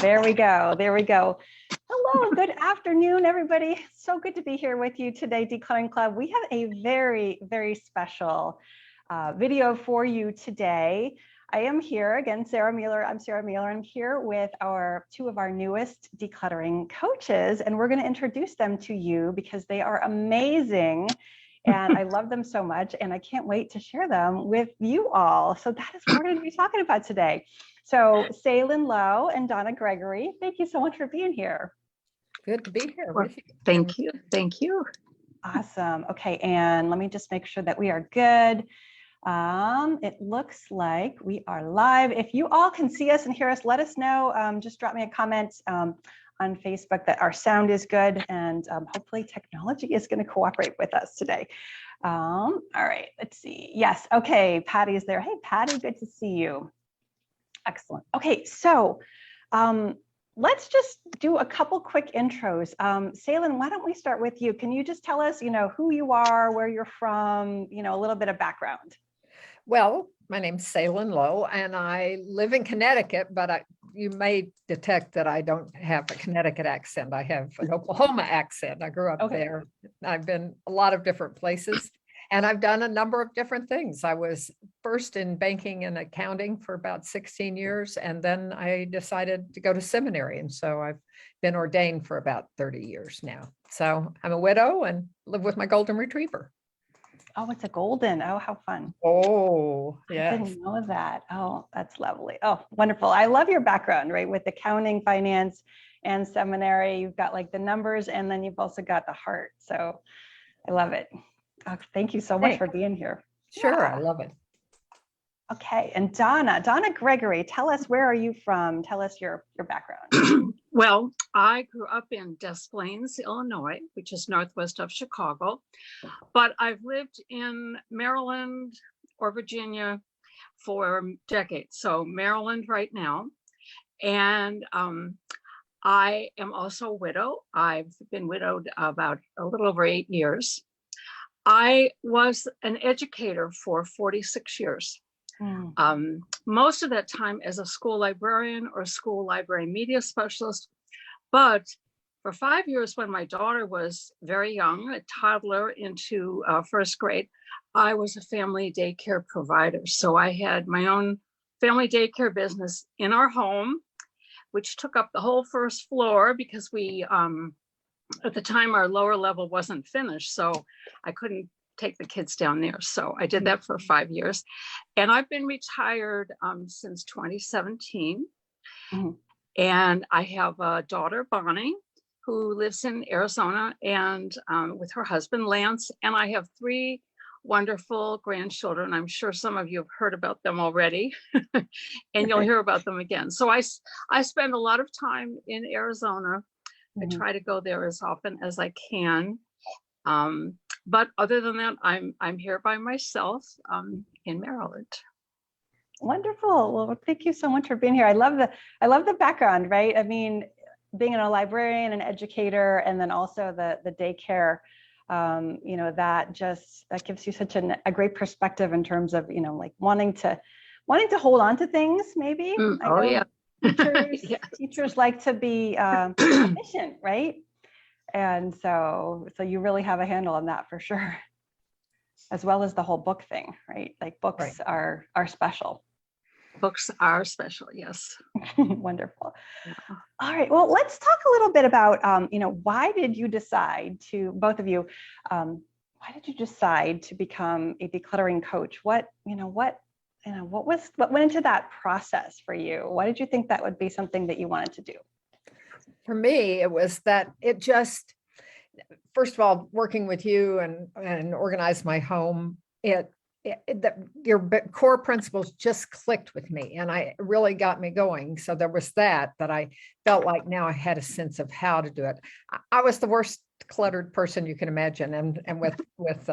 There we go. There we go. Hello, good afternoon, everybody. So good to be here with you today, Decluttering Club. We have a very, very special video for you today. I am here again, Sarah Mueller. I'm Sarah Mueller. I'm here with two of our newest decluttering coaches, and we're going to introduce them to you because they are amazing. And I love them so much, and I can't wait to share them with you all. So that is what we're going to be talking about today. So Salin and Donna Gregory, thank you so much for being here. Good to be here with you. Thank you. Thank you. Awesome. Okay, and let me just make sure that we are good. It looks like we are live. If you all can see us and hear us, let us know. Just drop me a comment on Facebook that our sound is good, and hopefully technology is going to cooperate with us today. All right, let's see. Yes, okay, Patty's there. Hey, Patty, good to see you. Excellent. Okay, so let's just do a couple quick intros. Salin, why don't we start with you? Can you just tell us, who you are, where you're from, a little bit of background? Well, my name's Salin and I live in Connecticut, but you may detect that I don't have a Connecticut accent. I have an Oklahoma accent. I grew up there. I've been a lot of different places, and I've done a number of different things. I was first in banking and accounting for about 16 years, and then I decided to go to seminary. And so I've been ordained for about 30 years now. So I'm a widow and live with my golden retriever. Oh, it's a golden. Oh, how fun. Oh, yes. I didn't know that. Oh, that's lovely. Oh, wonderful. I love your background, right? With accounting, finance, and seminary. You've got like the numbers, and then you've also got the heart. So I love it. Oh, thank you so much for being here. Sure, yeah. I love it. Okay, and Donna Gregory, tell us, where are you from? Tell us your background. Well, I grew up in Des Plaines, Illinois, which is northwest of Chicago, but I've lived in Maryland or Virginia for decades. So Maryland right now, and I am also a widow. I've been widowed about a little over 8 years. I was an educator for 46 years. Most of that time as a school librarian or school library media specialist. But for 5 years, when my daughter was very young, a toddler into first grade, I was a family daycare provider. So I had my own family daycare business in our home, which took up the whole first floor because we, at the time, our lower level wasn't finished. So I couldn't take the kids down there. So I did that for 5 years. And I've been retired since 2017. Mm-hmm. And I have a daughter, Bonnie, who lives in Arizona, and with her husband, Lance. And I have 3 wonderful grandchildren. I'm sure some of you have heard about them already, and you'll hear about them again. So I spend a lot of time in Arizona. Mm-hmm. I try to go there as often as I can. But other than that, I'm here by myself in Maryland. Wonderful. Well, thank you so much for being here. I love the background, right? I mean, being a librarian, an educator, and then also the daycare, that gives you such a great perspective in terms of, like wanting to hold on to things, maybe. Yeah. Teachers like to be efficient, right? And so you really have a handle on that for sure, as well as the whole book thing, right? Like books are special. Books are special, yes. Wonderful. Yeah. All right, well, let's talk a little bit about, why did you decide to, both of you, why did you decide to become a decluttering coach? What went into that process for you? Why did you think that would be something that you wanted to do? For me, it was that it just, first of all, working with you and organize my home, your core principles just clicked with me, and it really got me going. So there was that I felt like now I had a sense of how to do it. I was the worst cluttered person you can imagine, and with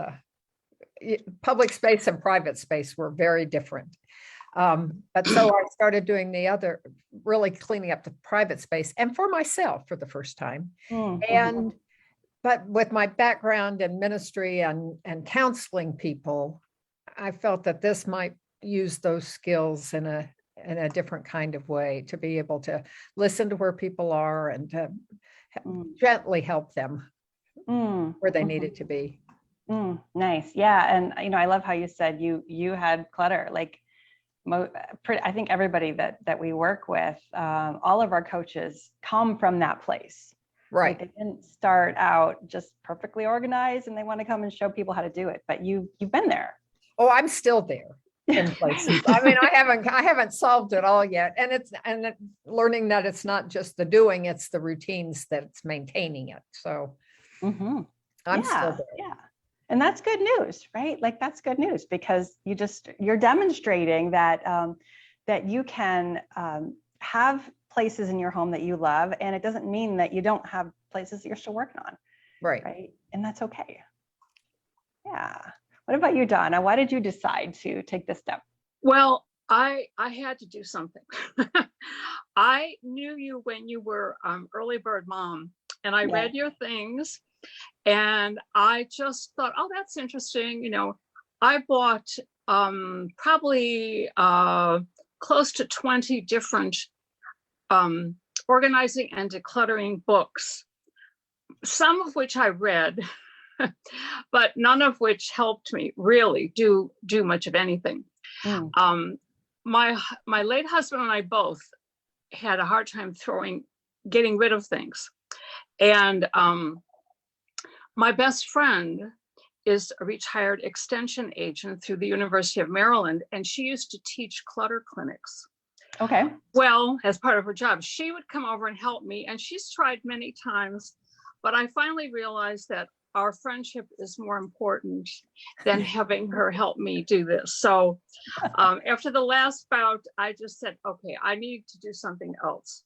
public space and private space were very different. But so I started doing really cleaning up the private space, and for myself for the first time. Mm-hmm. But with my background in ministry and counseling people, I felt that this might use those skills in in a different kind of way, to be able to listen to where people are and to gently help them where they needed to be. Nice. Yeah. And, I love how you said you had clutter, like I think everybody that we work with, all of our coaches come from that place. Right. They didn't start out just perfectly organized and they want to come and show people how to do it, but you've been there. Oh, I'm still there in places. I mean, I haven't solved it all yet. And learning that it's not just the doing, it's the routines that's maintaining it. So I'm still there. Yeah. And that's good news, right? Like that's good news, because you're demonstrating that that you can have places in your home that you love, and it doesn't mean that you don't have places that you're still working on. Right. And that's okay. Yeah. What about you, Donna? Why did you decide to take this step? Well, I had to do something. I knew you when you were early bird mom, and I read your things, and I just thought, oh, that's interesting. I bought probably close to 20 different organizing and decluttering books, some of which I read, but none of which helped me really do much of anything. My late husband and I both had a hard time getting rid of things. And my best friend is a retired extension agent through the University of Maryland, and she used to teach clutter clinics. Okay. Well, as part of her job, she would come over and help me, and she's tried many times, but I finally realized that our friendship is more important than having her help me do this. So after the last bout, I just said, okay, I need to do something else.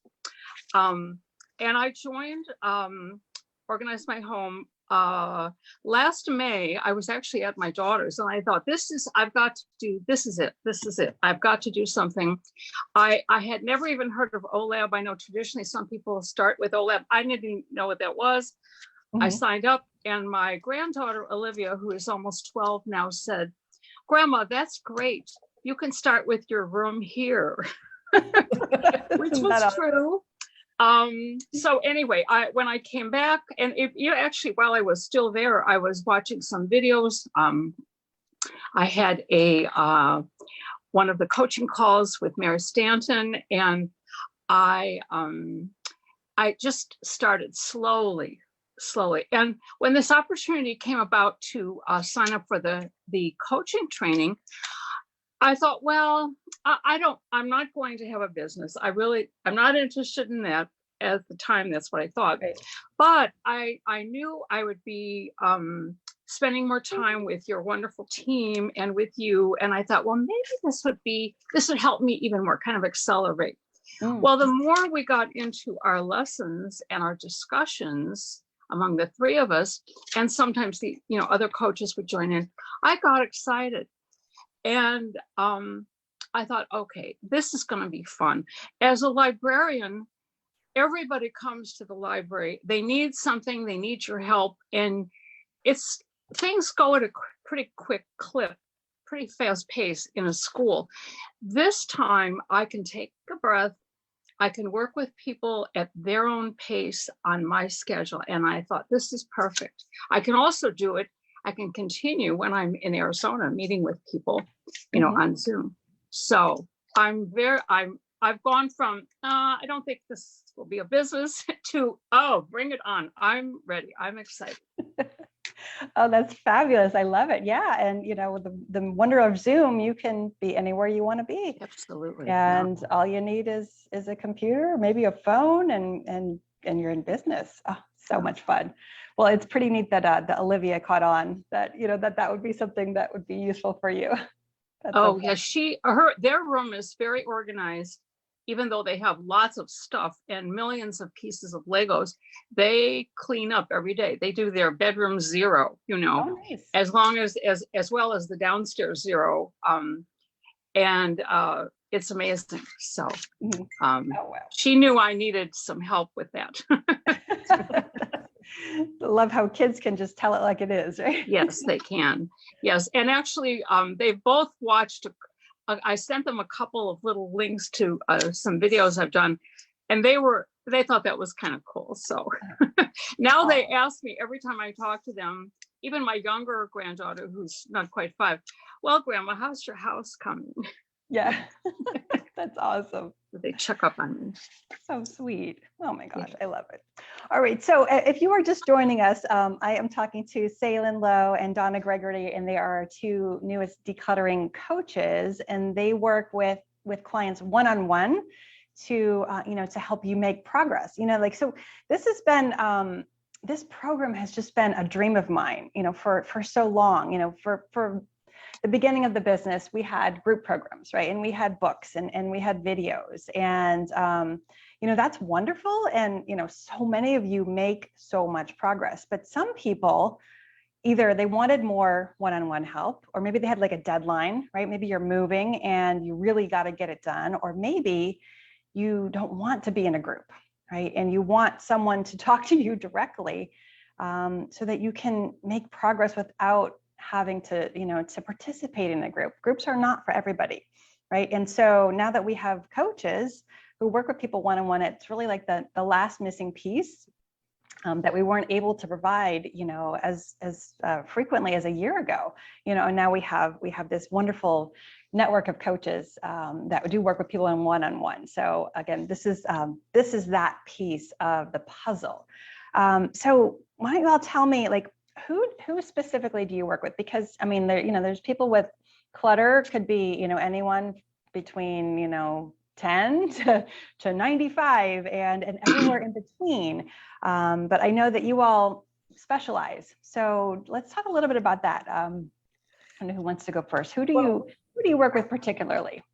And I joined Organize My Home. Last May, I was actually at my daughter's, and I thought, this is it. I've got to do something. I had never even heard of Olab. I know traditionally some people start with Olab. I didn't even know what that was. I signed up, and my granddaughter, Olivia, who is almost 12 now, said, Grandma, that's great. You can start with your room here, which was true. So anyway, when I came back, and while I was still there, I was watching some videos. I had one of the coaching calls with Mary Stanton, and I just started slowly. And when this opportunity came about to sign up for the coaching training, I thought, well, I'm not going to have a business. I'm not interested in that at the time. That's what I thought. Right. But I knew I would be spending more time with your wonderful team and with you. And I thought, well, maybe this would help me even more, kind of accelerate. Well, the more we got into our lessons and our discussions among the three of us, and sometimes the other coaches would join in, I got excited. And I thought, okay, this is going to be fun. As a librarian, everybody comes to the library. They need something, they need your help. And things go at a pretty quick clip, pretty fast pace in a school. This time I can take a breath. I can work with people at their own pace on my schedule. And I thought, this is perfect. I can also do it. I can continue when I'm in Arizona meeting with people, on Zoom. So I've gone from, I don't think this will be a business to, oh, bring it on. I'm ready. I'm excited. Oh, that's fabulous. I love it. Yeah. And, with the wonder of Zoom, you can be anywhere you want to be. Absolutely. And all you need is a computer, maybe a phone, and you're in business. Oh, so much fun. Well, it's pretty neat that the Olivia caught on that would be something that would be useful for you. Yeah, their room is very organized. Even though they have lots of stuff and millions of pieces of Legos, they clean up every day. They do their bedroom zero, Oh, nice. as well as the downstairs zero. And it's amazing. So she knew I needed some help with that. Love how kids can just tell it like it is, right? Yes, they can. Yes. And actually, they've both watched I sent them a couple of little links to some videos I've done, and they thought that was kind of cool. So now they ask me every time I talk to them, even my younger granddaughter, who's not quite 5, well, Grandma, how's your house coming? Yeah, that's awesome. They check up on me. So sweet. Oh my gosh, I love it. All right, so if you are just joining us, I am talking to Salin Lowe and Donna Gregory, and they are our 2 newest decluttering coaches, and they work with clients one-on-one to to help you make progress. So this has been this program has just been a dream of mine, for so long. For the beginning of the business, we had group programs, right? And we had books and we had videos, and that's wonderful. And so many of you make so much progress, but some people, either they wanted more one-on-one help, or maybe they had like a deadline, right? Maybe you're moving and you really got to get it done, or maybe you don't want to be in a group, right? And you want someone to talk to you directly, so that you can make progress without having to, to participate in a group. Groups are not for everybody, right? And so now that we have coaches who work with people one-on-one, it's really like the last missing piece that we weren't able to provide, as frequently as a year ago, and now we have this wonderful network of coaches that do work with people in one-on-one. So again, this is that piece of the puzzle. So why don't you all tell me, like, who specifically do you work with? Because I mean, there's people with clutter, could be, anyone between, 10 to 95 and everywhere in between. But I know that you all specialize. So let's talk a little bit about that. I don't know who wants to go first. Who do you work with particularly?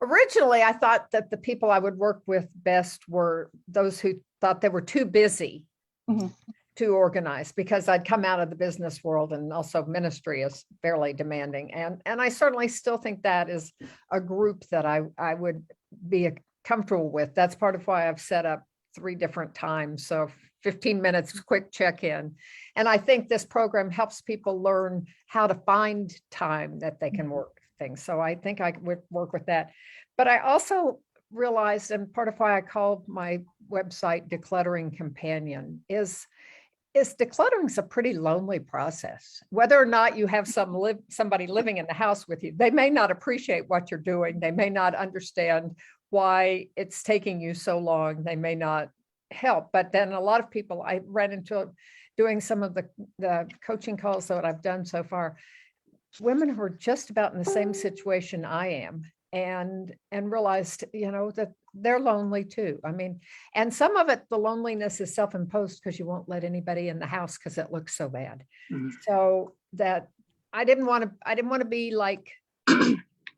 Originally, I thought that the people I would work with best were those who thought they were too busy to organize, because I'd come out of the business world, and also ministry is fairly demanding. And I certainly still think that is a group that I would be comfortable with. That's part of why I've set up 3 different times. So 15 minutes, quick check-in. And I think this program helps people learn how to find time that they can work things. So I think I would work with that. But I also realized, and part of why I called my website Decluttering Companion, is decluttering is a pretty lonely process. Whether or not you have somebody living in the house with you, they may not appreciate what you're doing. They may not understand why it's taking you so long. They may not help. But then a lot of people, I ran into doing some of the coaching calls that I've done so far, women who are just about in the same situation I am, and realized, that they're lonely too. I mean, and some of it, the loneliness is self-imposed because you won't let anybody in the house because it looks so bad. So that I didn't want to be like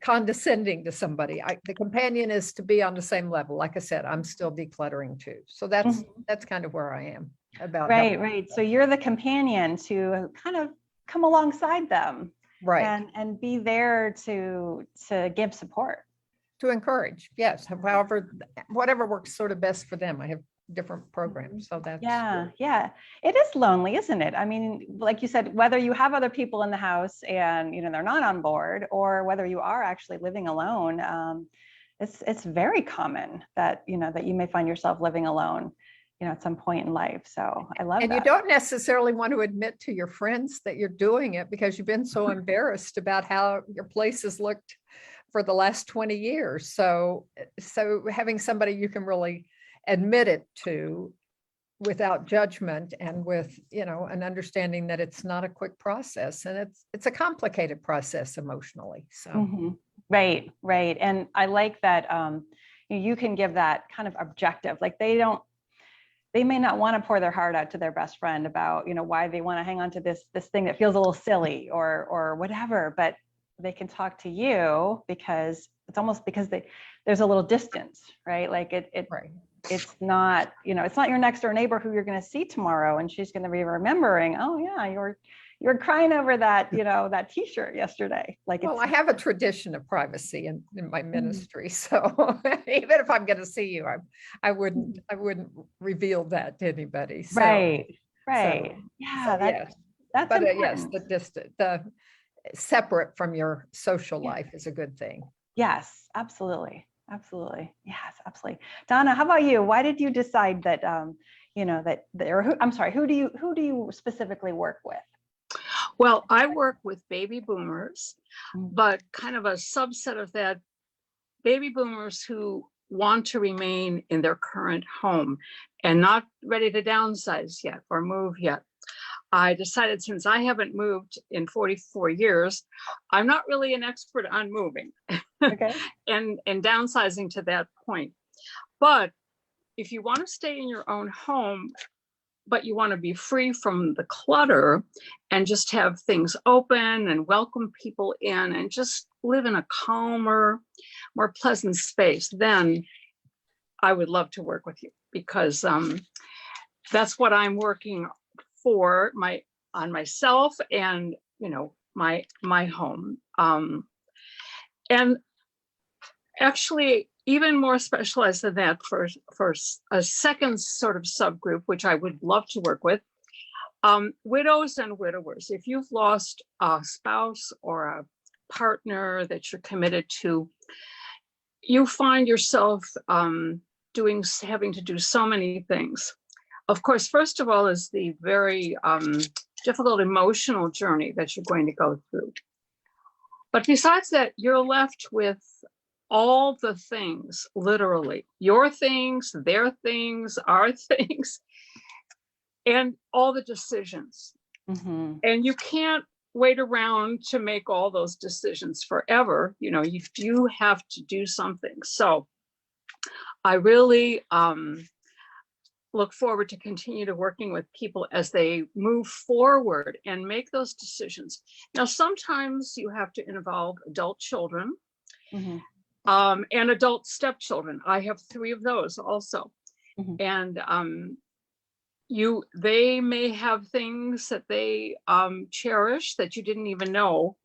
condescending to somebody. The companion is to be on the same level. Like I said, I'm still decluttering too. So that's kind of where I am about. Right. So you're the companion to kind of come alongside them. Right. And be there to give support. To encourage, yes. However, whatever works sort of best for them. I have different programs. So that's yeah. It is lonely, isn't it? I mean, like you said, whether you have other people in the house and they're not on board, or whether you are actually living alone, it's very common that that you may find yourself living alone, at some point in life. So I love that. And you don't necessarily want to admit to your friends that you're doing it because you've been so embarrassed about how your place has looked for the last 20 years. So having somebody you can really admit it to without judgment, and with, an understanding that it's not a quick process, and it's a complicated process emotionally. So. Right. And I like that you can give that kind of objective, like they may not want to pour their heart out to their best friend about, why they want to hang on to this thing that feels a little silly or whatever, but they can talk to you because it's almost because there's a little distance, right? Like it's not, it's not your next door neighbor who you're going to see tomorrow, and she's going to be remembering, oh yeah, you're crying over that, that t-shirt yesterday. Like, well, I have a tradition of privacy in my ministry. So even if I'm going to see you, I wouldn't reveal that to anybody. So, right. So, Yeah. That's important. yes, the separate from your social life is a good thing. Yes, absolutely. Absolutely. Yes, absolutely. Donna, how about you? Why did you decide that, or I'm sorry, who do you specifically work with? Well, I work with baby boomers, Mm. but kind of a subset of that, baby boomers who want to remain in their current home and not ready to downsize yet or move yet. I decided, since I haven't moved in 44 years, I'm not really an expert on moving Okay. and downsizing to that point. But if you want to stay in your own home, but you want to be free from the clutter and just have things open and welcome people in and just live in a calmer, more pleasant space, then I would love to work with you, because that's what I'm working for on myself and my home. And actually, even more specialized than that, for a second sort of subgroup, which I would love to work with, widows and widowers. If you've lost a spouse or a partner that you're committed to, you find yourself having to do so many things. Of course, first of all is the very difficult emotional journey that you're going to go through. But besides that, you're left with all the things, literally, your things, their things, our things, and all the decisions. Mm-hmm. And you can't wait around to make all those decisions forever. You do have to do something. So I really look forward to continue to working with people as they move forward and make those decisions. Now, sometimes you have to involve adult children. Mm-hmm. And adult stepchildren. I have 3 of those also. Mm-hmm. And they may have things that they cherish that you didn't even know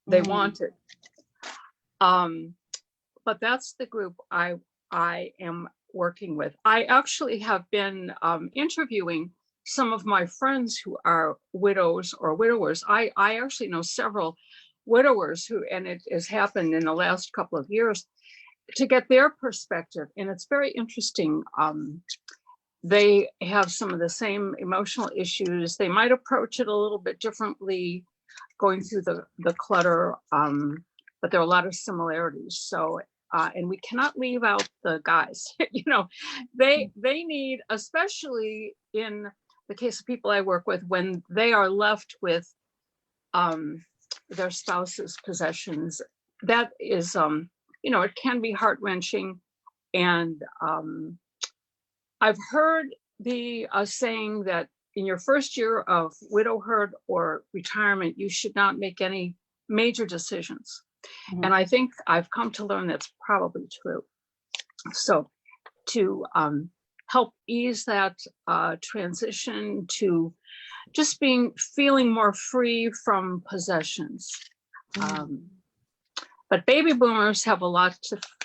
they Mm-hmm. wanted. But that's the group I am working with. I actually have been interviewing some of my friends who are widows or widowers. I actually know several widowers and it has happened in the last couple of years, to get their perspective. And it's very interesting. They have some of the same emotional issues. They might approach it a little bit differently going through the clutter, but there are a lot of similarities. So, and we cannot leave out the guys. They need, especially in the case of people I work with, when they are left with their spouse's possessions, that is, it can be heart-wrenching. And I've heard the saying that in your first year of widowhood or retirement, you should not make any major decisions. Mm-hmm. And I think I've come to learn that's probably true. So to help ease that transition to just feeling more free from possessions. Mm-hmm. But baby boomers have a lot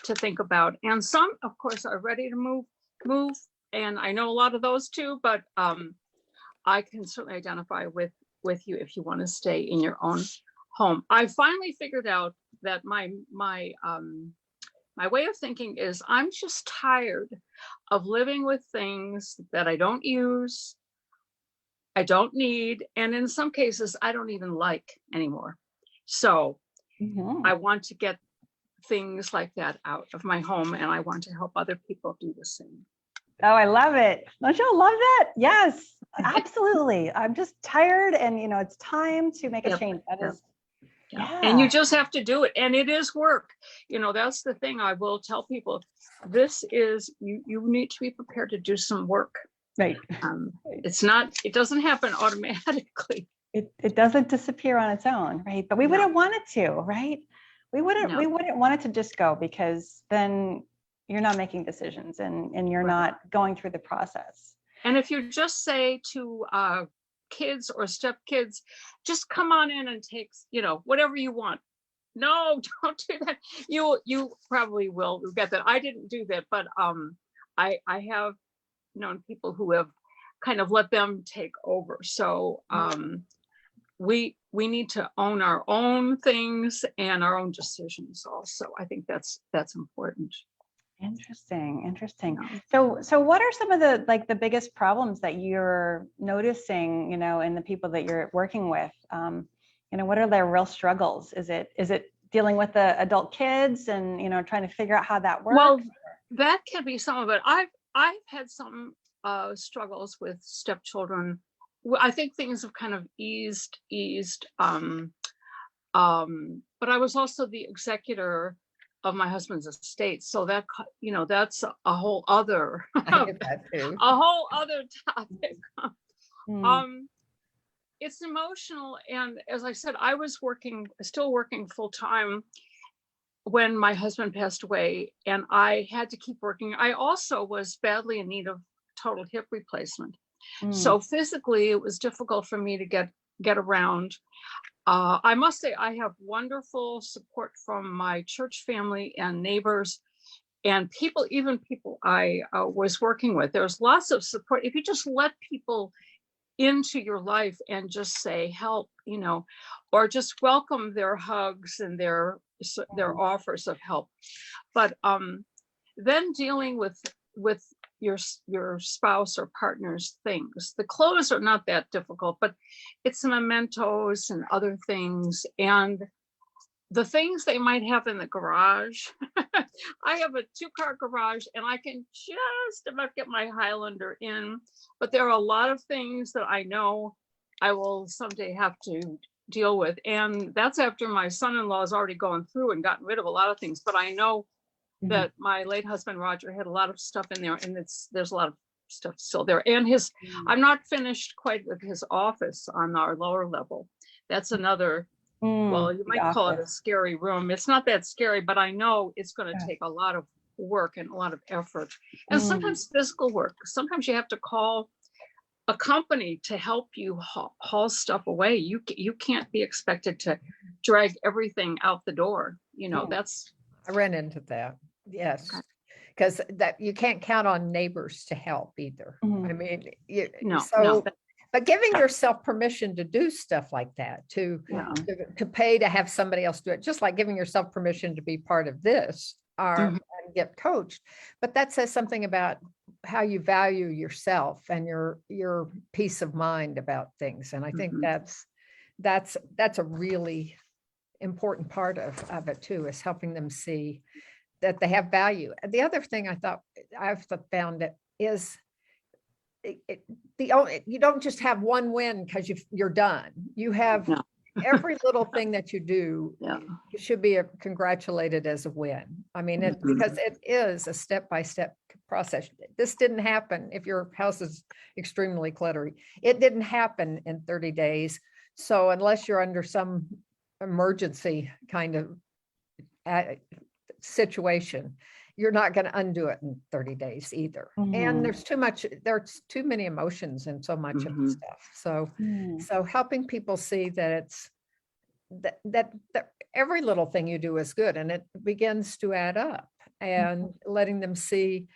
to think about. And some, of course, are ready to move. And I know a lot of those too, but I can certainly identify with you if you want to stay in your own home. I finally figured out that my way of thinking is, I'm just tired of living with things that I don't use, I don't need, and in some cases, I don't even like anymore. So Mm-hmm. I want to get things like that out of my home, and I want to help other people do the same. Oh, I love it. Don't you love that? Yes, absolutely. I'm just tired, and it's time to make a change. That is, yeah. And you just have to do it, and it is work. That's the thing I will tell people. This is, you need to be prepared to do some work. Right. It doesn't happen automatically. It doesn't disappear on its own, right? But we wouldn't want it to, right? We wouldn't want it to just go, because then you're not making decisions and you're not going through the process. And if you just say to kids or stepkids, just come on in and take, whatever you want. No, don't do that. You probably will get that. I didn't do that, but I have known people who have kind of let them take over. So we need to own our own things and our own decisions also. I think that's important. Interesting. Yeah. So what are some of the the biggest problems that you're noticing, in the people that you're working with? What are their real struggles? Is it dealing with the adult kids and trying to figure out how that works? Well, that can be some of it. I've had some struggles with stepchildren. I think things have kind of eased. But I was also the executor of my husband's estate, so that that's a whole other I get that too. a whole other topic. Hmm. It's emotional, and as I said, I was still working full time when my husband passed away, and I had to keep working. I also was badly in need of total hip replacement. So physically, it was difficult for me to get around. I must say, I have wonderful support from my church family and neighbors and even people I was working with. There's lots of support. If you just let people into your life and just say help, or just welcome their hugs and their offers of help. But then dealing with your spouse or partner's things. The clothes are not that difficult, but it's the mementos and other things, and the things they might have in the garage. I have a 2-car garage and I can just about get my Highlander in, but there are a lot of things that I know I will someday have to deal with. And that's after my son-in-law has already gone through and gotten rid of a lot of things. But I know that my late husband, Roger, had a lot of stuff in there, and there's a lot of stuff still there. And I'm not finished quite with his office on our lower level. That's another, well, you might call it a scary room. It's not that scary, but I know it's going to take a lot of work and a lot of effort, and sometimes physical work. Sometimes you have to call a company to help you haul stuff away. You can't be expected to drag everything out the door. That's. I ran into that. Yes. Because that you can't count on neighbors to help either. I mean, but giving yourself permission to do stuff like that, to pay to have somebody else do it, just like giving yourself permission to be part of this and get coached. But that says something about how you value yourself and your peace of mind about things. And I think that's a really important part of it too, is helping them see that they have value. The other thing I've found it is you don't just have one win because you're done. You have every little thing that you do should be congratulated as a win. I mean, because it is a step-by-step process. This didn't happen if your house is extremely cluttery. It didn't happen in 30 days. So unless you're under some emergency kind of situation, you're not going to undo it in 30 days either. And there's too many emotions in so much of the stuff. So helping people see that it's that every little thing you do is good, and it begins to add up, and letting them see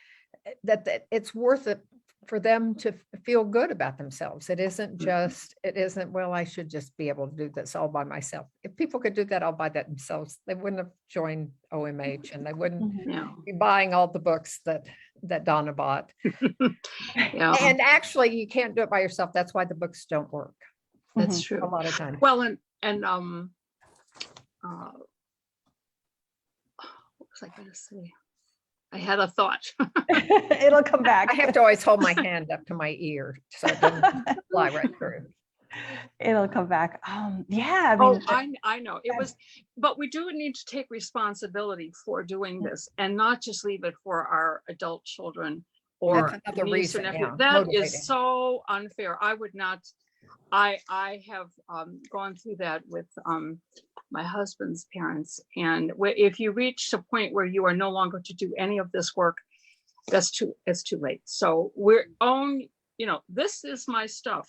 that it's worth it for them to feel good about themselves. It isn't, well, I should just be able to do this all by myself. If people could do that all by themselves, they wouldn't have joined OMH, and they wouldn't be buying all the books that Donna bought. And actually, you can't do it by yourself. That's why the books don't work. That's true. A lot of times. Well, and what was I going to say? I had a thought. It'll come back. I have to always hold my hand up to my ear so it doesn't fly right through. It'll come back. Yeah. I know it was, but we do need to take responsibility for doing this and not just leave it for our adult children or that's another reason. That is so unfair. I would not. I have gone through that with my husband's parents, and if you reach a point where you are no longer to do any of this work, it's too late. So this is my stuff.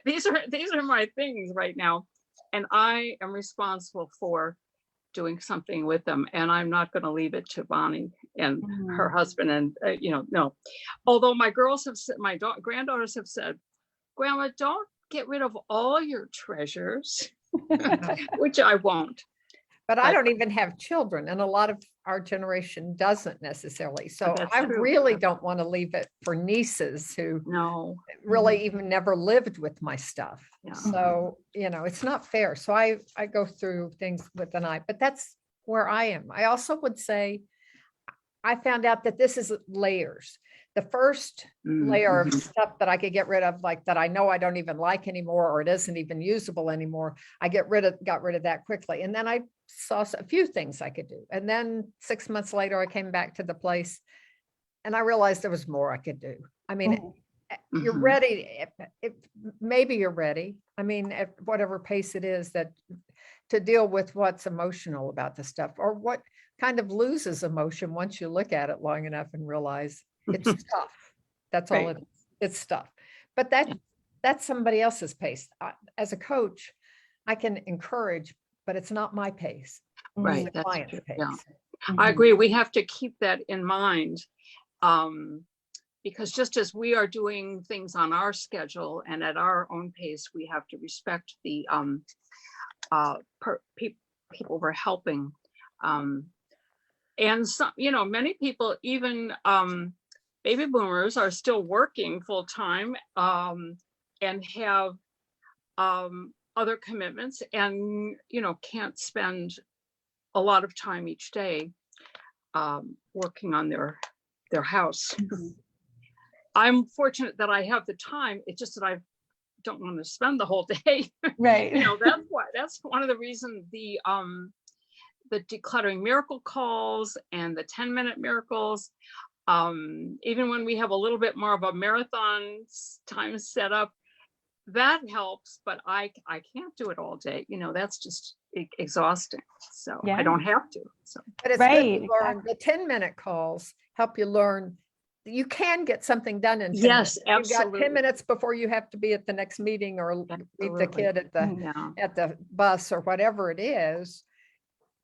these are my things right now, and I am responsible for doing something with them, and I'm not going to leave it to Bonnie and her husband. And no, although my girls have said, my granddaughters have said, Grandma, don't get rid of all your treasures, which I won't. But I don't even have children, and a lot of our generation doesn't necessarily. So That's I true. really don't want to leave it for nieces who No. really even never lived with my stuff. Yeah. So, it's not fair. So I go through things with an eye, but that's where I am. I also would say, I found out that this is layers. The first layer of stuff that I could get rid of, like that I know I don't even like anymore, or it isn't even usable anymore, I got rid of that quickly. And then I saw a few things I could do. And then 6 months later, I came back to the place and I realized there was more I could do. I mean, you're ready. If maybe you're ready. I mean, at whatever pace it is that to deal with what's emotional about the stuff, or what kind of loses emotion once you look at it long enough and realize it's stuff. That's all Right. it is. It's stuff. But that's somebody else's pace. As a coach, I can encourage, but it's not my pace. Right. It's the That's client's true. pace. Yeah. I agree. We have to keep that in mind. Because just as we are doing things on our schedule and at our own pace, we have to respect the people we're helping. And some, many people, even baby boomers, are still working full time and have other commitments, and can't spend a lot of time each day working on their house. I'm fortunate that I have the time. It's just that I don't want to spend the whole day. Right. That's one of the reasons the decluttering miracle calls and the 10-minute miracles, even when we have a little bit more of a marathon time set up, that helps, but I can't do it all day. That's just exhausting. So I don't have to. So, but it's Right, good to learn. The 10-minute calls help you learn you can get something done in 10 yes, minutes. You've got absolutely. 10 minutes before you have to be at the next meeting, or leave the Absolutely. kid at the bus or whatever it is.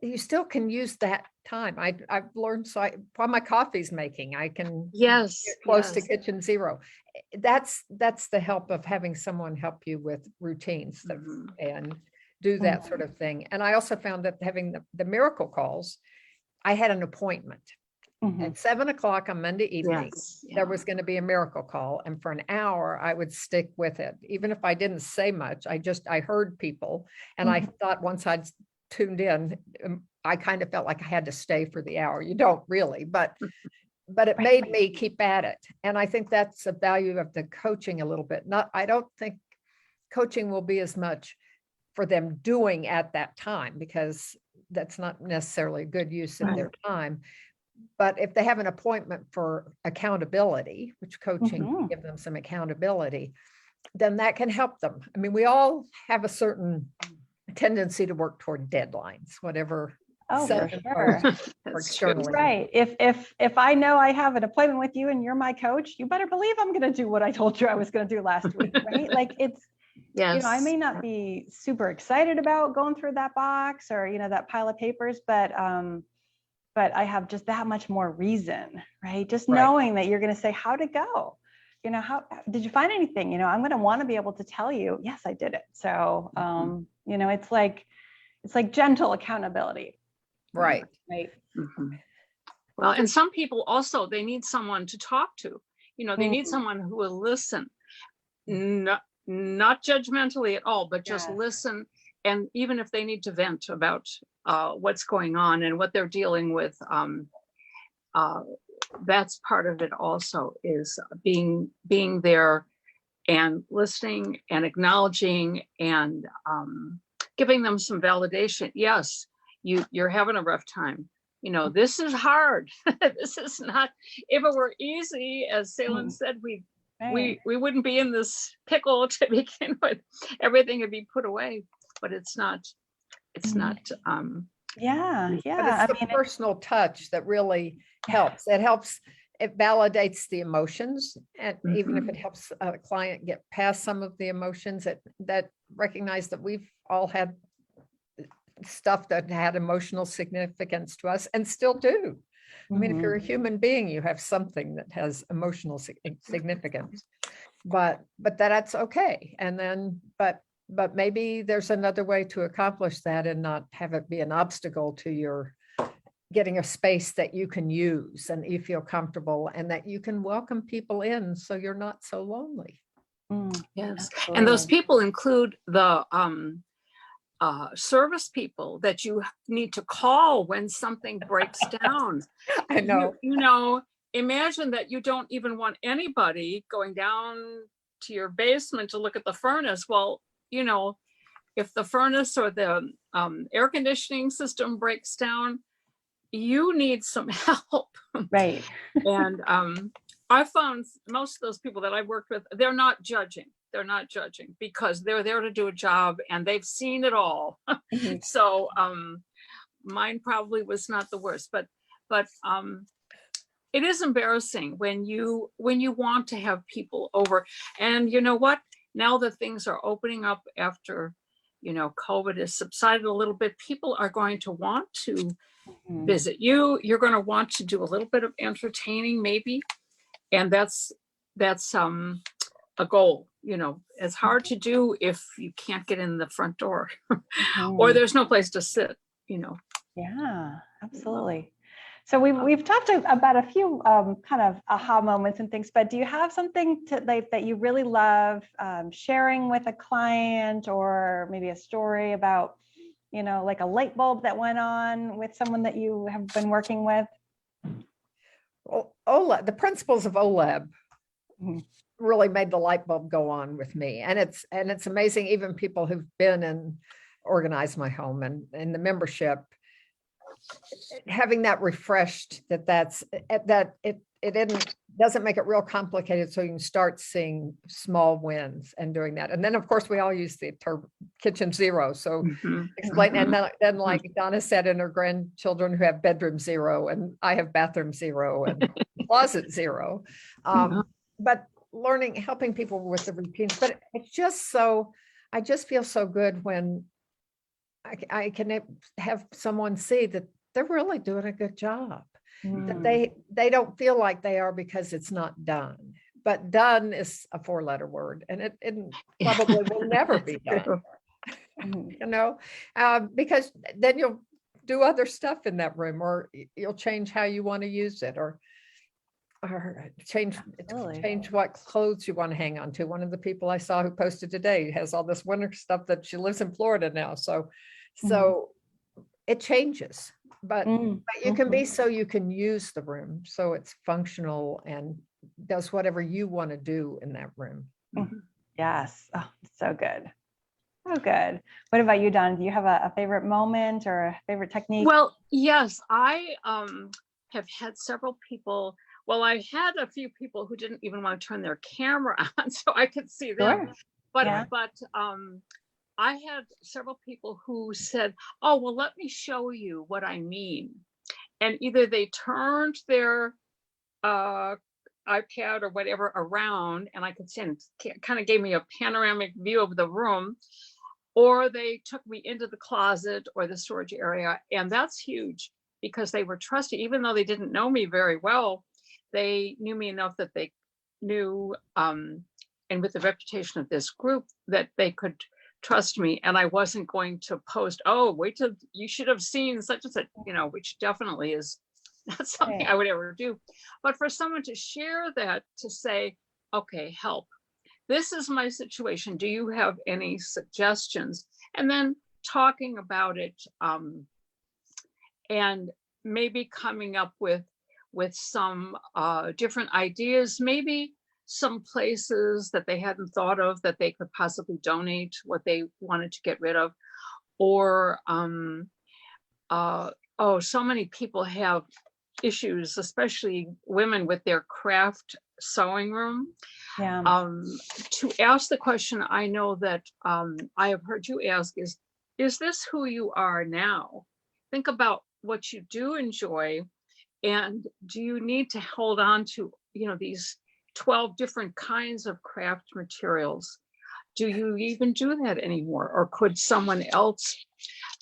You still can use that time. I've learned, so while my coffee's making, I can get close to kitchen zero. That's the help of having someone help you with routines and do that sort of thing. And I also found that having the miracle calls, I had an appointment. At 7:00 on Monday evening, there was going to be a miracle call. And for an hour, I would stick with it. Even if I didn't say much, I heard people. And I thought once I'd tuned in, I kind of felt like I had to stay for the hour. You don't really, but it made me keep at it. And I think that's the value of the coaching a little bit. I don't think coaching will be as much for them doing at that time, because that's not necessarily a good use of their time. But if they have an appointment for accountability, which coaching can give them some accountability, then that can help them. I mean, we all have a certain tendency to work toward deadlines, whatever. For sure. Externally. Right. If I know I have an appointment with you and you're my coach, you better believe I'm going to do what I told you I was going to do last week, right? Like it's, I may not be super excited about going through that box or, that pile of papers, but I have just that much more reason, right? Just knowing that you're going to say, how'd it go? How did you find anything? I'm going to want to be able to tell you, yes, I did it. So, it's like gentle accountability. Right. Well, and some people also, they need someone to talk to, they need someone who will listen, not judgmentally at all, but just listen. And even if they need to vent about what's going on and what they're dealing with, that's part of it also, is being there and listening and acknowledging and giving them some validation. Yes, you're having a rough time. This is hard. This is not, if it were easy, as Salem said, we wouldn't be in this pickle to begin with. Everything would be put away, but it's not. But it's the personal touch that really helps. It validates the emotions, and even if it helps a client get past some of the emotions that recognize that we've all had stuff that had emotional significance to us and still do. I mean, if Mhm. you're a human being, you have something that has emotional significance, but that's okay. And then, but maybe there's another way to accomplish that and not have it be an obstacle to your getting a space that you can use and you feel comfortable and that you can welcome people in so you're not so lonely. Mm, Yes. And those absolutely. people include the service people that you need to call when something breaks down. I know. You know, imagine that you don't even want anybody going down to your basement to look at the furnace. Well, you know, if the furnace or the air conditioning system breaks down, you need some help. Right. And I found most of those people that I worked with, they're not judging. They're not judging because they're there to do a job and they've seen it all. Mhm. So mine probably was not the worst, but it is embarrassing when you want to have people over. And you know what? Now that things are opening up after, you know, COVID has subsided a little bit, people are going to want to Mhm. visit you. You're going to want to do a little bit of entertaining, maybe, and that's a goal. You know, it's hard to do if you can't get in the front door or Mhm. there's no place to sit. You know. Yeah, absolutely. So we've talked about a few kind of aha moments and things, but do you have something to like that you really love sharing with a client, or maybe a story about, you know, like a light bulb that went on with someone that you have been working with? Olab, the principles of Olab Mhm. really made the light bulb go on with me. And it's amazing, even people who've been and organized my home and in the membership, having that refreshed, that it doesn't make it real complicated, so you can start seeing small wins and doing that. And then of course we all use the term kitchen zero, so explain. And then like Donna said, in her grandchildren who have bedroom zero, and I have bathroom zero and closet zero. But learning, helping people with the routines, but it's just so, I just feel so good when I can have someone see that they're really doing a good job, that Mm. they don't feel like they are because it's not done. But done is a 4-letter word, and it probably will never be done. Mhm. You know, because then you'll do other stuff in that room, or you'll change how you want to use it, or change Absolutely. what clothes you want to hang on to. One of the people I saw who posted today has all this winter stuff that she lives in Florida now, so it changes, but Mhm. you can be, Mhm. so you can use the room so it's functional and does whatever you want to do in that room. Mhm. Yes. Oh, so good. So good. What about you, Don? Do you have a favorite moment or a favorite technique? Well, yes, I have had several people. Well, I had a few people who didn't even want to turn their camera on so I could see them. Sure. But Yeah. I had several people who said, "Oh, well, let me show you what I mean." And either they turned their uh, iPad or whatever around, and I could see, and kind of gave me a panoramic view of the room, or they took me into the closet or the storage area. And that's huge because they were trusted, even though they didn't know me very well. They knew me enough that they knew, and with the reputation of this group, that they could trust me. And I wasn't going to post, "Oh, wait till you should have seen such and such," you know, which definitely is not something Right. I would ever do. But for someone to share that, to say, "Okay, help. This is my situation. Do you have any suggestions?" And then talking about it, and maybe coming up with some different ideas, maybe some places that they hadn't thought of that they could possibly donate what they wanted to get rid of, or oh, so many people have issues, especially women, with their craft sewing room. Yeah. To ask the question, I know that I have heard you ask, is this who you are now? Think about what you do enjoy, and do you need to hold on to, you know, these 12 different kinds of craft materials? Do you even do that anymore, or could someone else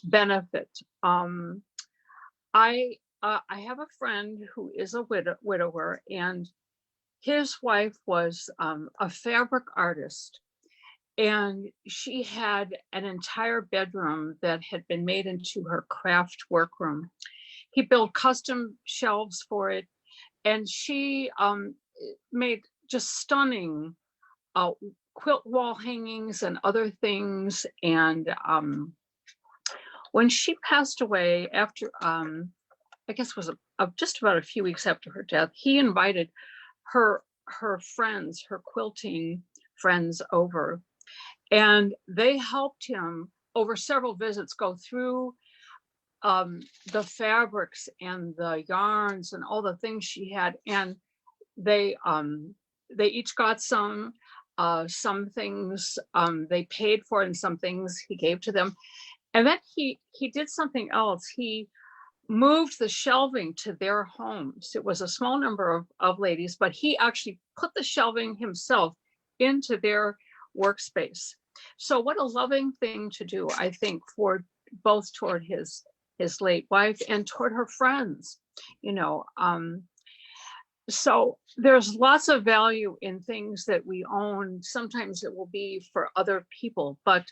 benefit? I I have a friend who is a widower, and his wife was a fabric artist, and she had an entire bedroom that had been made into her craft workroom. He built custom shelves for it, and she made just stunning quilt wall hangings and other things. And when she passed away after, I guess it was just about a few weeks after her death, he invited her friends, her quilting friends over, and they helped him over several visits go through the fabrics and the yarns and all the things she had. And they each got some things they paid for, and some things he gave to them. And then he did something else. He moved the shelving to their homes. It was a small number of ladies, but he actually put the shelving himself into their workspace. So what a loving thing to do, I think, for both toward his late wife and toward her friends, you know. So there's lots of value in things that we own. Sometimes it will be for other people, but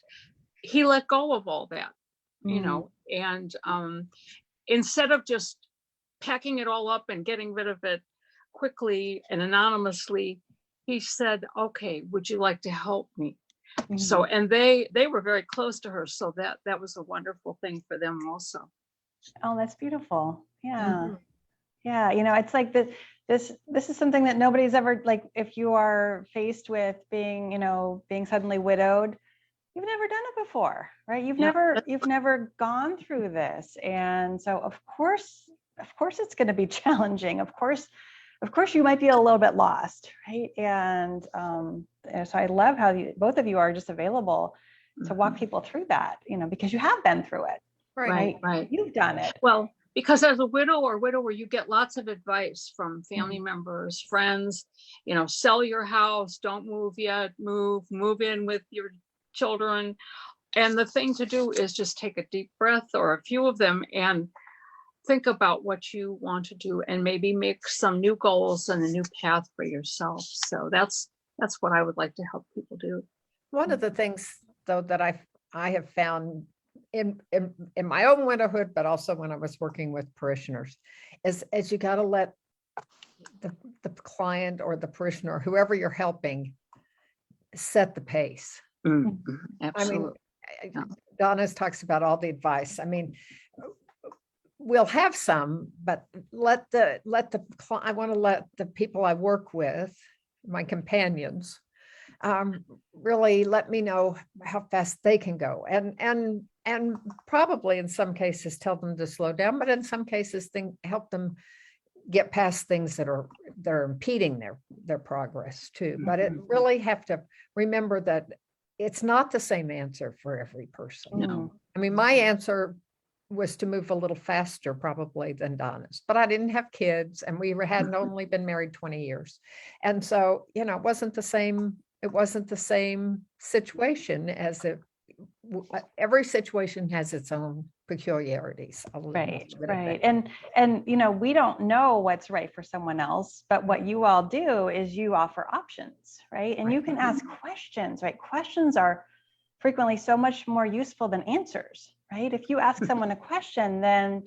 he let go of all that, you know, and instead of just packing it all up and getting rid of it quickly and anonymously, he said, okay, would you like to help me? So, and they were very close to her. So that was a wonderful thing for them also. Oh, that's beautiful. Yeah. Yeah. You know, it's like this is something that nobody's ever, like, if you are faced with being, you know, being suddenly widowed, you've never done it before, right? You've never gone through this. And so of course it's going to be challenging. Of course you might be a little bit lost, right? And so I love how both of you are just available to walk people through that, you know, because you have been through it. Right. You've done it. Well, because as a widow or widower, you get lots of advice from family members, friends, you know, sell your house, don't move yet, move in with your children. And the thing to do is just take a deep breath, or a few of them, and think about what you want to do, and maybe make some new goals and a new path for yourself. So that's what I would like to help people do. One of the things, though, that I have found in my own widowhood, but also when I was working with parishioners, is you got to let the client or the parishioner, whoever you're helping, set the pace. Absolutely. I mean, Donna talks about all the advice. I mean, we'll have some, but I want to let the people I work with, my companions, really let me know how fast they can go, and probably in some cases tell them to slow down, but in some cases help them get past things that are impeding their progress too. But it really have to remember that it's not the same answer for every person. No. I mean, my answer was to move a little faster probably than Donna's, but I didn't have kids, and we hadn't only been married 20 years. And so, you know, it wasn't the same situation as every situation has its own peculiarities. Right. And you know, we don't know what's right for someone else, but what you all do is you offer options, right? And you can ask questions, right? Questions are frequently so much more useful than answers, right? If you ask someone a question, then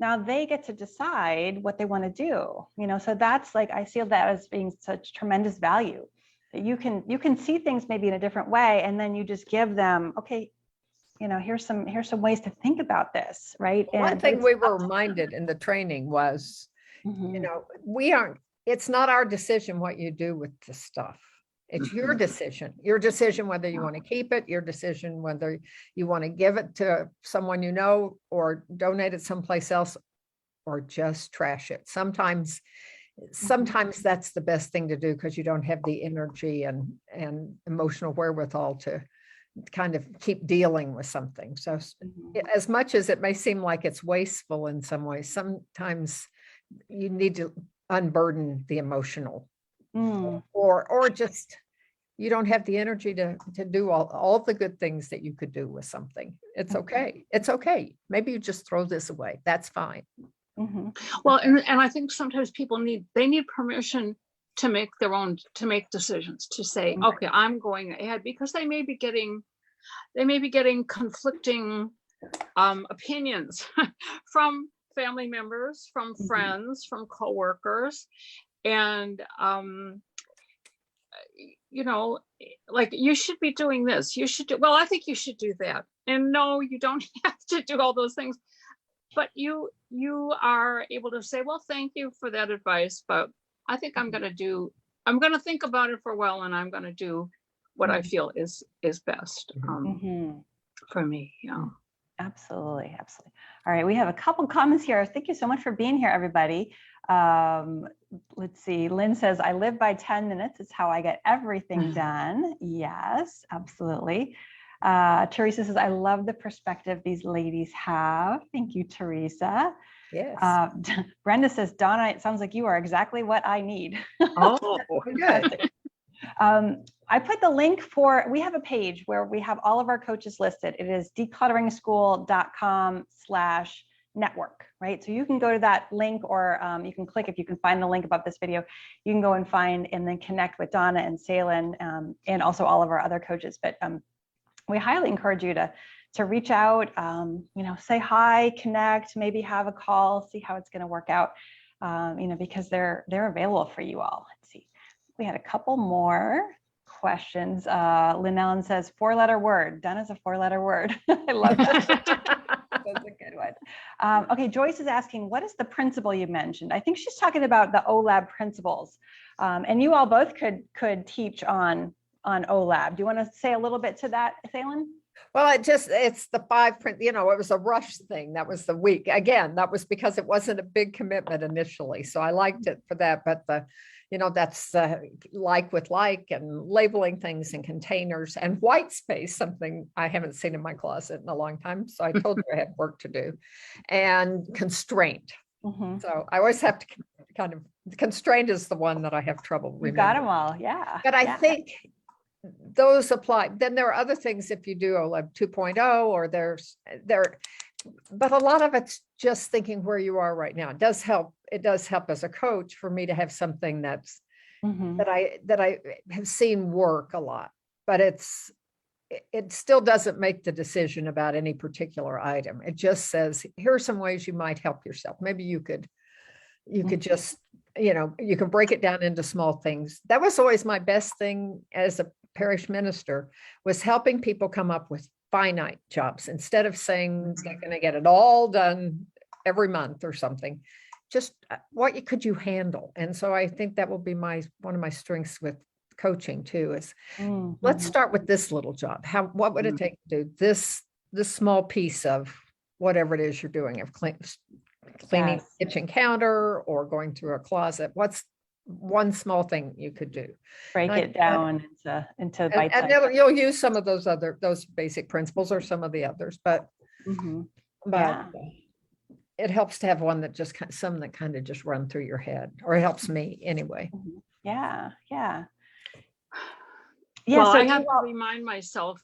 now they get to decide what they want to do, you know? So that's like, I see that as being such tremendous value, that you can see things maybe in a different way, and then you just give them, okay, you know, here's some ways to think about this, right? One thing we were reminded in the training was, you know, it's not our decision what you do with the stuff. It's your decision whether you want to keep it, your decision whether you want to give it to someone you know, or donate it someplace else, or just trash it. Sometimes that's the best thing to do, because you don't have the energy and emotional wherewithal to kind of keep dealing with something. So as much as it may seem like it's wasteful in some ways, sometimes you need to unburden the emotional, or just you don't have the energy to do all the good things that you could do with something. It's okay. Maybe you just throw this away. That's fine. Well, and I think sometimes people need permission to make decisions, to say, okay, I'm going ahead, because they may be getting conflicting opinions from family members, from friends, from coworkers, and like, you should be doing this, you should do, well, I think you should do that, and no, you don't have to do all those things, but you are able to say, well, thank you for that advice, but I think I'm going to think about it for a while, and I'm going to do what I feel is best for me. Yeah. Absolutely. Absolutely. All right. We have a couple comments here. Thank you so much for being here, everybody. Let's see. Lynn says, I live by 10 minutes. It's how I get everything done. Yes, absolutely. Teresa says, I love the perspective these ladies have. Thank you, Teresa. Yes. Brenda says, Donna, it sounds like you are exactly what I need. Oh, good. I put the link we have a page where we have all of our coaches listed. It is declutteringschool.com/network, right? So you can go to that link, or you can click, if you can find the link above this video, you can go and find and then connect with Donna and Salem, and also all of our other coaches. But we highly encourage you to reach out, say hi, connect, maybe have a call, see how it's going to work out, because they're available for you all. Let's see. We had a couple more questions. Lynn Ellen says, 4-letter word. Donna's a 4-letter word. I love that. That's a good one. Okay, Joyce is asking, what is the principle you mentioned? I think she's talking about the Olab principles. And you all both could teach on Olab. Do you want to say a little bit to that, Salem? Well, it's the 5 print, it was a rush thing. That was the week. Again, that was because it wasn't a big commitment initially. So I liked it for that. But that's like with like, and labeling things in containers, and white space, something I haven't seen in my closet in a long time. So I told her I had work to do, and constraint. So I always have to kind of, constraint is the one that I have trouble remembering. You got them all. Yeah. But I think those apply. Then there are other things if you do Olab 2.0, or but a lot of it's just thinking where you are right now. It does help as a coach for me to have something that I have seen work a lot, but it still doesn't make the decision about any particular item. It just says, here are some ways you might help yourself. Maybe you could just, you can break it down into small things. That was always my best thing as a parish minister, was helping people come up with finite jobs, instead of saying they're going to get it all done every month or something. Just what could you handle? And so I think that will be one of my strengths with coaching too, is let's start with this little job. What would it take to do this small piece of whatever it is you're doing, of cleaning the kitchen counter or going through a closet? What's one small thing you could do? Break it down into bite size. And you'll use some of those basic principles, or some of the others, but it helps to have one that just some that kind of just run through your head, or it helps me anyway. Yeah. Well, so I have to remind myself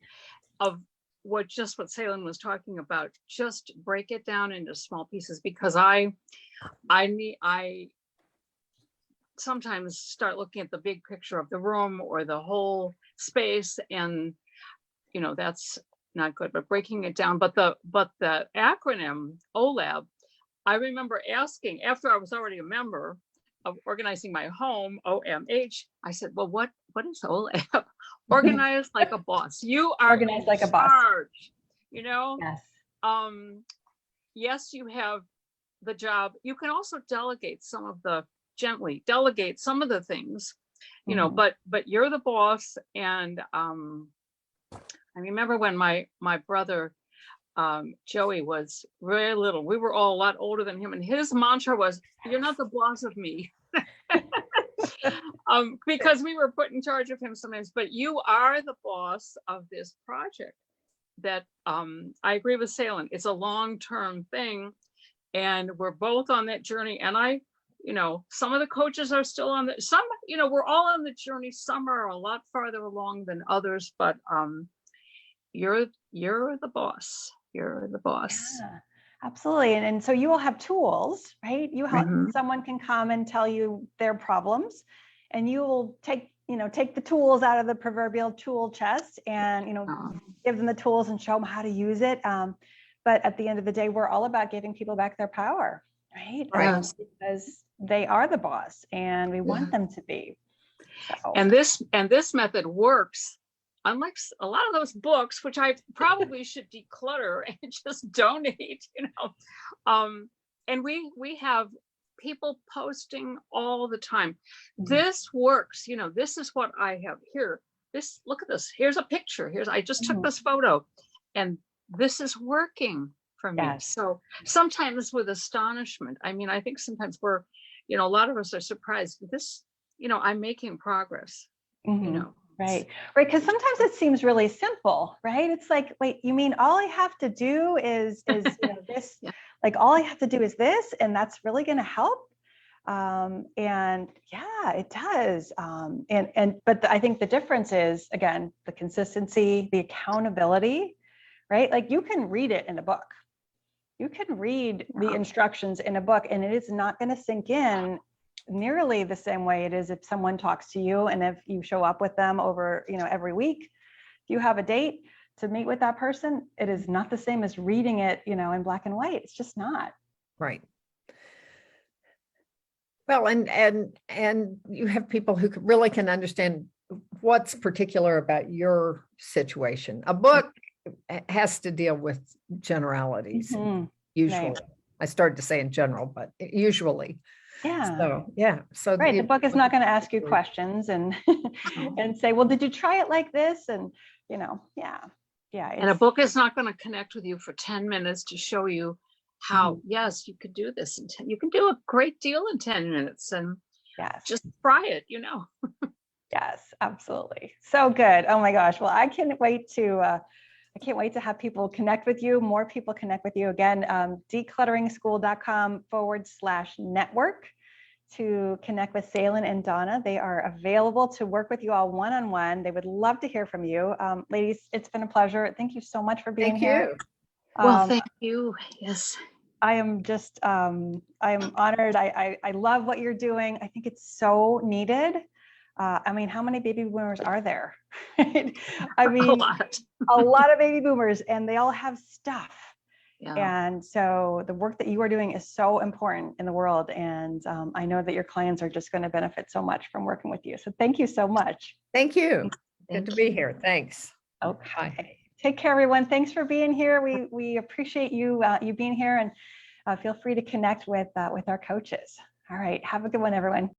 of what Salem was talking about. Just break it down into small pieces, because I sometimes start looking at the big picture of the room or the whole space, and that's not good. But breaking it down, but the acronym Olab, I remember asking, after I was already a member of Organizing My Home, OMH, I said, well, what is Olab? Organize like a boss. You are organized like a boss. Yes. Yes, you have the job. You can also gently delegate some of the things, but you're the boss. And I remember when my brother Joey was very little. We were all a lot older than him, and his mantra was, "You're not the boss of me," because we were put in charge of him sometimes. But you are the boss of this project. That I agree with Salem. It's a long-term thing, and we're both on that journey. And some of the coaches are still on we're all on the journey. Some are a lot farther along than others, but you're the boss. You're the boss. Yeah. Absolutely. And so you will have tools, right? Mhm. Someone can come and tell you their problems, and you will take the tools out of the proverbial tool chest and, give them the tools and show them how to use it. But at the end of the day, we're all about giving people back their power, right? Yes. Because they are the boss and we want them to be. So. And this method works. Unlike a lot of those books, which I probably should declutter and just donate, and we have people posting all the time. This works, this is what I have here. Look at this. Here's a picture. I just took this photo, and this is working for me. Yes. So sometimes with astonishment, I think sometimes we're, a lot of us are surprised with this, I'm making progress, Right. Because sometimes it seems really simple, right? It's like, wait, you mean all I have to do is this, Yeah. like all I have to do is this, and that's really going to help. And yeah, it does. But I think the difference is, again, the consistency, the accountability, right? Like you can read it in a book. You can read the instructions in a book, and it is not going to sink in nearly the same way it is if someone talks to you and if you show up with them over, every week. If you have a date to meet with that person, it is not the same as reading it, in black and white. It's just not. Right. Well, and you have people who really can understand what's particular about your situation. A book has to deal with generalities, usually. Right. I started to say in general, but usually. Yeah. So right. The book is not going to ask you questions and and say, well, did you try it like this? And And a book is not going to connect with you for 10 minutes to show you how, yes, you could do this. You can do a great deal in 10 minutes and just try it, Yes, absolutely. So good. Oh my gosh. Well, I can't wait to have people connect with you, more people connect with you. Again, declutteringschool.com/network to connect with Salin and Donna. They are available to work with you all one-on-one. They would love to hear from you. Ladies, it's been a pleasure. Thank you so much for being here. Well, thank you. Yes. I am just, I am honored. I love what you're doing. I think it's so needed. How many baby boomers are there? I mean, a lot of baby boomers, and they all have stuff. Yeah. And so the work that you are doing is so important in the world. And I know that your clients are just going to benefit so much from working with you. So thank you so much. Thank you. Good to be here. Thanks. Okay. Bye. Take care, everyone. Thanks for being here. We appreciate you being here, and feel free to connect with our coaches. All right. Have a good one, everyone.